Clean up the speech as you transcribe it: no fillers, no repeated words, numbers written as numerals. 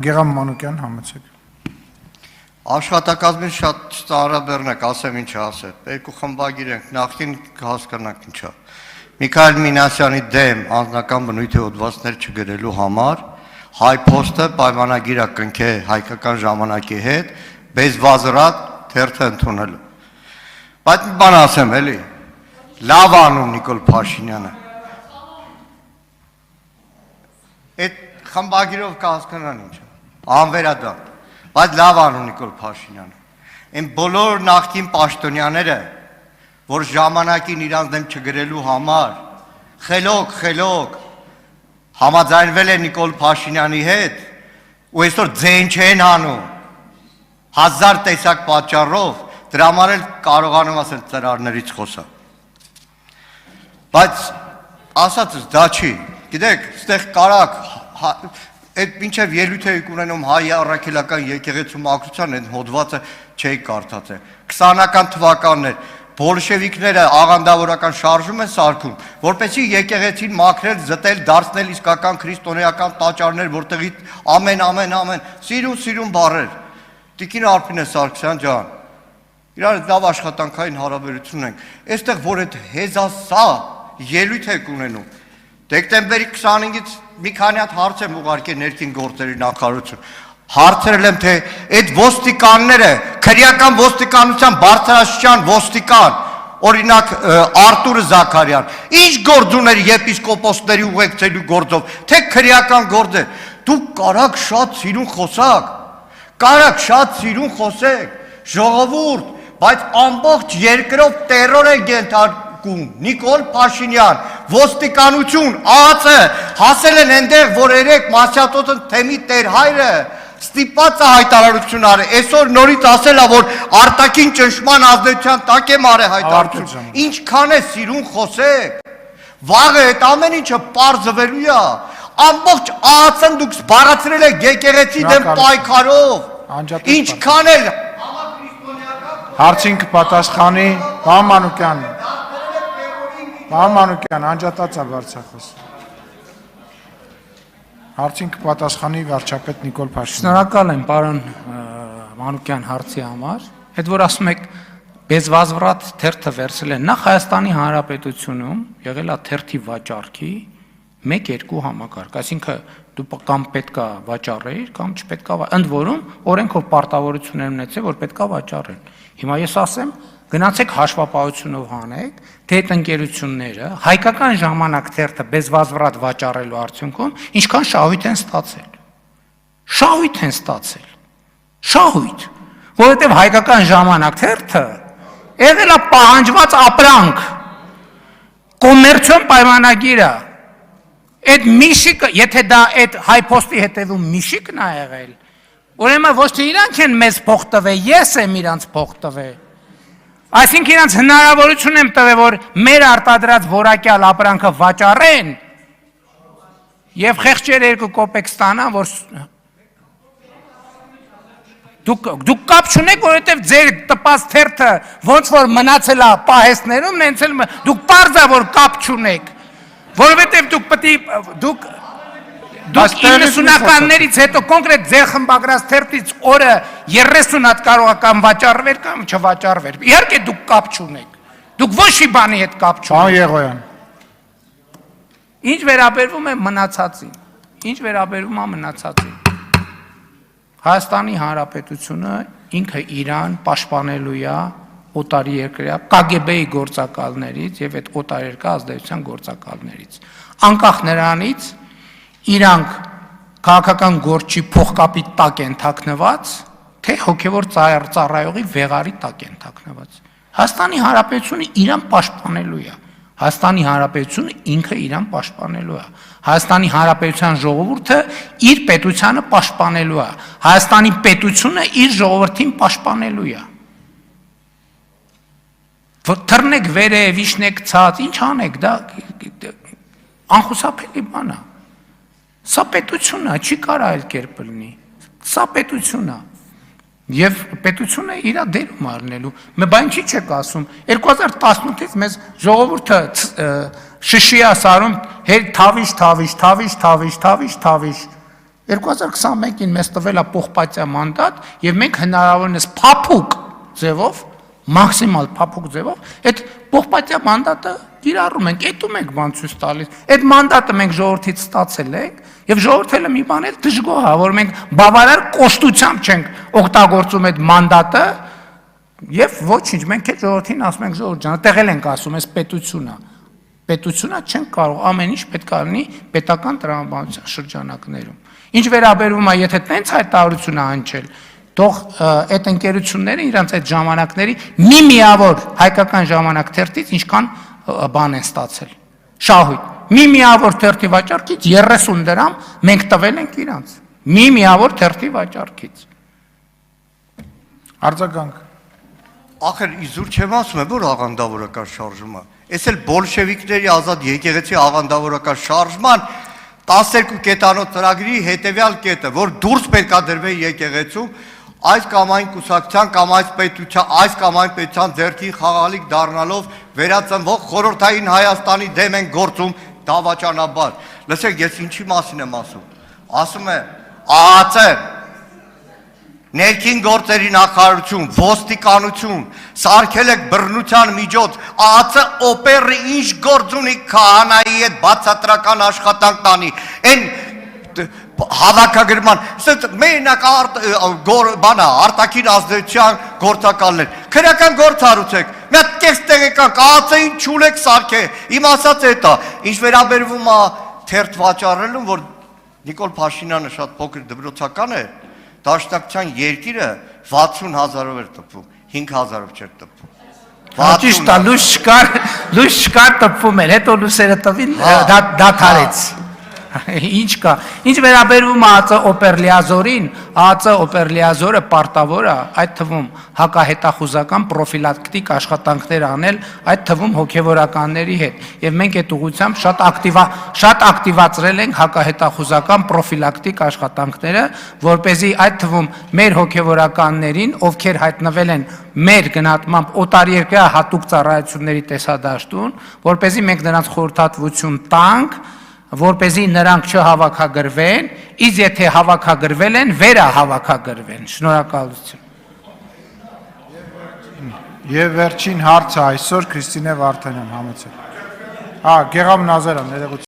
Գեղամ Մանուկյան, համեցեք։ Աշխատակազմին շատ ծանրաբեռնեք, ասեմ ինչ ասել։ Երկու խմբագիր ենք, նախին հասկանանք ինչա։ Միքայել Մինասյանի դեմ անձնական բնույթի հոդվածներ չգրելու համար հայ փոստը պայմանագիր կնքե հայկական ժամանակի հետ, բեզվազրատ թերթը ընդունելու։ Բայց մի բան ասեմ, էլի։ Լավ անում Նիկոլ Փաշինյանը։ Այդ խմբագիրով կհասկանան ինչա։ Անվերադարձ, բայց լավ անում Նիկոլ Փաշինյանը։ Այն բոլոր նախկին պաշտոնյաները, որ ժամանակին իրանց դեմ չգրելու համար խելոք համաձայնվել են Նիկոլ Փաշինյանի հետ, ու այսօր ձեն չեն անում 1000 տեսակ պատճառով, դրա համար էլ կարողանում ասել ծրարներից խոսա։ Բայց ասածս դա չի, գիտեք, ստեղ կարակ այդ մինչև ելույթ էիք ունենում հայ առաքելական եկեղեցու մաքրության այդ հոդվածը չէի կարդացել։ 20-ական թվականներ բոլշևիկները աղանդավորական շարժում են սարքում, որպեսզի եկեղեցին մաքրել, զտել, դարձնել իսկական քրիստոնեական տաճարներ, որտեղից ամեն սիրուն բառեր։ Տիկին Արփինե Սարգսյան ջան, իրար լավ աշխատանքային հարաբերություն ենք։ Այստեղ որ այդ հեզասա ելույթ եք ունենում։ Դեկտեմբերի 25-ից մի քանի հատ հարց եմ ուղարկել ներքին գործերի նախարարություն։ Հարցրել եմ, թե այդ ոստիկանները, քրեական ոստիկանության բարձրաստիճան ոստիկան, օրինակ Արտուր Զաքարյան, ինչ գործ ուներ եպիսկոպոսների ուղեկցելու գործով, թե քրեական գործ է։ Դուք կարաք շատ սիրուն խոսեք, ժողովուրդ, բայց ամբողջ երկրով տերոր է ենթարկում։ Նիկոլ Փաշինյան, ոստիկանություն, ԱԱՑ հասել են այնտեղ, որ երեք Մասյատոթը թեմի տերհայրը ստիպված է հայտարարություն արել, այսօր նորից ասելա, որ արտաքին ճնշման ազդեցության տակ եմ արել հայտարարություն, ինչքան է սիրուն խոսեք, վաղը այդ ամեն ինչը պարզվելու է, ամբողջ ԱԱՑ-ն դուք զբաղացրել եք եկեղեցի դեմ պայքարով, ինչքան էլ Հարցին կպատասխանի Մանուկյան, անջատացա վարչախոս։ Հարցին կպատասխանի վարչապետ Նիկոլ Փաշինյան։ Շնորհակալ եմ պարոն Մանուկյան հարցի համար։ Այդ որ ասում եք բեզվազվրատ թերթը վերցրել են, նախ Հայաստանի Հանրապետությունում եղել է թերթի վաճառքի 1-2 համակարգ, այսինքն դու կամ պետքա վաճառեիր, կամ չպետքա, ընդ որում օրենքով պարտավորություն են ունեցել, որ պետքա վաճառեն։ Հիմա ես ասեմ, գնացեք հաշվապահությունով հանեք, թե այդ ընկերությունները հայկական ժամանակ թերթը բեզվազվրատ վաճառելու արդյունքում ինչքան շահույթ են ստացել, որովհետև հայկական ժամանակ թերթը եղել է պահանջված ապրանք, կոմերցիոն պայմանագիր է, այդ միշիկը, եթե դա այդ հայփոստի հետևում միշիկն է եղել, ուրեմն ոչ թե իրանք են մեզ փող տվել, ես եմ իրանց փող տվել։ Այսինքն իրանց հնարավորություն եմ տվել, որ մեր արտադրած որակյալ ապրանքը վաճառեն եւ խեղճեր 2 կոպեկ ստանան, որ դուք կապ չունեք, որովհետեւ ձեր տպած թերթը ոնց որ մնացել է պահեստներում, նենց էլ դուք պարզ է որ կապ չունեք, որովհետեւ դուք 90-ականներից հետո կոնկրետ ձեր խմբագրած թերթից օրը 30 հատ կարող կամ վաճառվեր կամ չվաճառվեր։ Իհարկե դուք կապ չունեք։ Դուք ոչ մի բանի հետ կապ չունեք։ Պարոն Եղոյան։ Ինչ վերաբերվում է մնացածին։ Հայաստանի Հանրապետությունը ինքը իրան պաշտպանելու է օտարի երկրյա KGB-ի գործակալներից եւ այդ օտարերկրյա ազդեցության գործակալներից։ Անկախ նրանից իրանք քաղաքական գործի փոխկապի տակ են թաքնված, թե հոգևոր ծառայողի վեղարի տակ են թաքնված։ Հայաստանի Հանրապետությունը իրան պաշտպանելու է։ Հայաստանի Հանրապետությունը ինքը իրան պաշտպանելու է։ Հայաստանի Հանրապետության ժողովուրդը իր պետությանը պաշտպանելու է։ Հայաստանի պետությունը իր ժողովրդին պաշտպանելու է։ Թռնեք վերև, իջնեք ցած, ինչ անեք, դա անխուսափելի բան է։ Սա պետությունը չի կարա այլ կերպ լինի, սա պետությունը եւ պետությունը իր դերում առնելու, բան չի չեք ասում, 2018-ից մեզ ժողովուրդը շշի է սարում, թավիշ, 2021-ին մեզ տվել է պողպատյա մանդատ եւ մենք հնարավորինս փափուկ ձևով մաքսիմալ փափուկ ձևով այդ պողպատյա մանդատը կիրառում ենք, այդում ենք բան ցույց տալիս։ Այդ մանդատը մենք ժողովրդից ստացել ենք եւ ժողովրդը մի բան է դժգոհ է, որ մենք բավարար կոշտությամբ չենք օգտագործում այդ մանդատը եւ ոչինչ, մենք այդ ժողովրդին ասում ենք ժողովուրդ ջան, տեղել ենք ասում, այս պետությունա չենք կարող, ամեն ինչ պետք է լինի պետական տրամաբանության շրջանակներում։ Ինչ վերաբերում է, եթե տենց հայտարարություն է հնչել, թող այդ ընկերությունները իրանց այդ ժամանակների մի միավոր հայկական ժամանակ թերթից ինչքան բան են ստացել։ Շահույթ։ Մի միավոր թերթի վաճառքից 30 դրամ մենք տվել ենք իրանց։ Մի միավոր թերթի վաճառքից։ Արձագանք։ Ախր իզուր չեմ ասում, որ աղանդավորական շարժում է։ Այս էլ բոլշևիկների ազատ եկեղեցի աղանդավորական շարժման 12 կետանոց ծրագրի հետևյալ կետը, որ դուրս պետք է դրվի եկեղեցում այս կամ այն կուսակցության կամ այս պետության, այս կամ այն պետության ձեռքին խաղալիք դառնալով վերածնվող խորհրդային Հայաստանի դեմ են գործում դավաճանաբար։ Լսեք, ես ինչի մասին եմ ասում։ Ասում է ԱԱԾ ներքին գործերի նախարարություն, ոստիկանություն, սարքել եք բռնության միջոց, ԱԱՑ օպերը ինչ գործ ունի քահանայի հետ բացատրական աշխատանք տանի, այն հավաքագրման, մենակ բանա, արտաքին ազդեցության գործակալներ, քրական գործ հարուցեք, մի հատ կես տեղեկան, ԱԱՑ-ին չուլեք սարքե, իմ ասած էտա, ինչ վերաբերվում է թերթ վաճառելուն, որ Նիկոլ Փաշինյանը շատ փոքր դպրոցական է, Դաշնակցության երկիրը 60,000-ով էր տպվում, 5,000-ով չէր տպվում։ Ճիշտ է, լույս չկար տպվում էր, հետո լույսերը տվին, դադարեց։ Ինչ կա։ Ինչ վերաբերվում է ԱԱԾ օպերլիազորին, ԱԱԾ օպերլիազորը պարտավոր է այդ թվում հակահետախուզական պրոֆիլակտիկ աշխատանքներ անել, այդ թվում հոգևորականների հետ։ Եվ մենք այդ ուղղությամբ շատ ակտիվացրել ենք հակահետախուզական պրոֆիլակտիկ աշխատանքները, որ เป զի այդ թվում մեր հոգևորականներին, ովքեր հայտնվել են մեր գնահատմամբ օտարերկրյա հատուկ ծառայությունների տեսադաշտում, որ เป զի մենք նրանց խորհրդատվություն տանք, որպեսզի նրանք չհավաքագրվեն, իսկ եթե հավաքագրվել են, վերահավաքագրվեն։ Շնորհակալություն։ Եվ վերջին հարցը այսօր Քրիստինե Վարդանյան համեցեք։ Գեղամ Նազարյան, ներողություն։